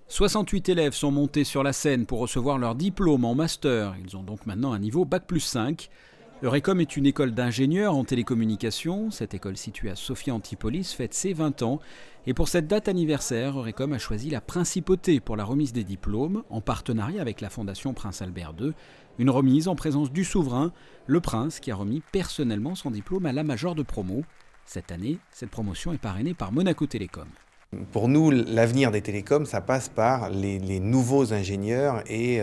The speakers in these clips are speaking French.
68 élèves sont montés sur la scène pour recevoir leur diplôme en master. Ils ont donc maintenant un niveau Bac+5. Eurecom est une école d'ingénieurs en télécommunications. Cette école située à Sophia Antipolis fête ses 20 ans. Et pour cette date anniversaire, Eurecom a choisi la principauté pour la remise des diplômes, en partenariat avec la Fondation Prince Albert II. Une remise en présence du souverain, le prince qui a remis personnellement son diplôme à la major de promo. Cette année, cette promotion est parrainée par Monaco Télécom. Pour nous, l'avenir des télécoms, ça passe par les nouveaux ingénieurs et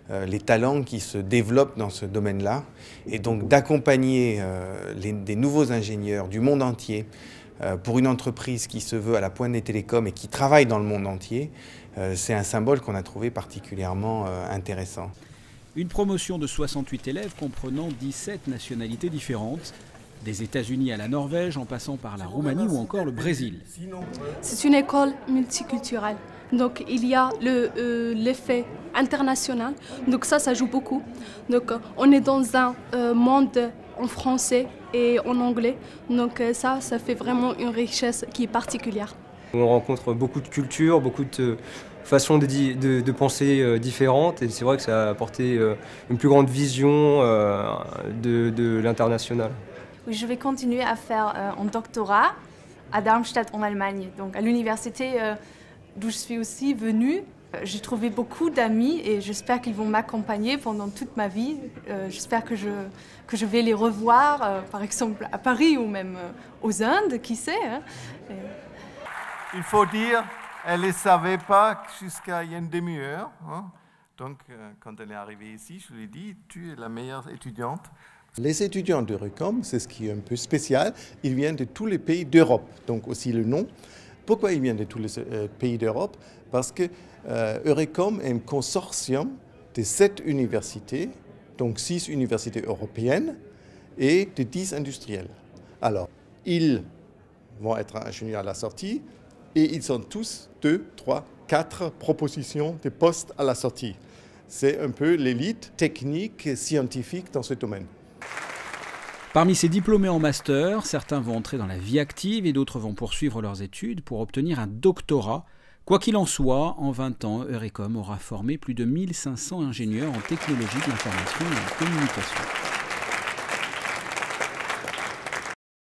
les talents qui se développent dans ce domaine-là. Et donc d'accompagner des nouveaux ingénieurs du monde entier pour une entreprise qui se veut à la pointe des télécoms et qui travaille dans le monde entier, c'est un symbole qu'on a trouvé particulièrement intéressant. Une promotion de 68 élèves comprenant 17 nationalités différentes. Des États-Unis à la Norvège, en passant par la Roumanie ou encore le Brésil. C'est une école multiculturelle, donc il y a l'effet international, donc ça joue beaucoup. Donc on est dans un monde en français et en anglais, donc ça fait vraiment une richesse qui est particulière. On rencontre beaucoup de cultures, beaucoup de façons de penser différentes, et c'est vrai que ça a apporté une plus grande vision de l'international. Je vais continuer à faire un doctorat à Darmstadt en Allemagne, donc à l'université d'où je suis aussi venue. J'ai trouvé beaucoup d'amis et j'espère qu'ils vont m'accompagner pendant toute ma vie. J'espère que je vais les revoir, par exemple à Paris ou même aux Indes, qui sait. Hein. Il faut dire, elle ne le savait pas jusqu'à il y a une demi-heure. Hein. Donc quand elle est arrivée ici, je lui ai dit, tu es la meilleure étudiante. Les étudiants d'Eurecom, c'est ce qui est un peu spécial, ils viennent de tous les pays d'Europe, donc aussi le nom. Pourquoi ils viennent de tous les pays d'Europe? Parce que Eurecom est un consortium de 7 universités, donc 6 universités européennes et de 10 industriels. Alors, ils vont être ingénieurs à la sortie et ils ont tous 2, 3, 4 propositions de postes à la sortie. C'est un peu l'élite technique et scientifique dans ce domaine. Parmi ces diplômés en master, certains vont entrer dans la vie active et d'autres vont poursuivre leurs études pour obtenir un doctorat. Quoi qu'il en soit, en 20 ans, Eurecom aura formé plus de 1500 ingénieurs en technologie de l'information et de la communication.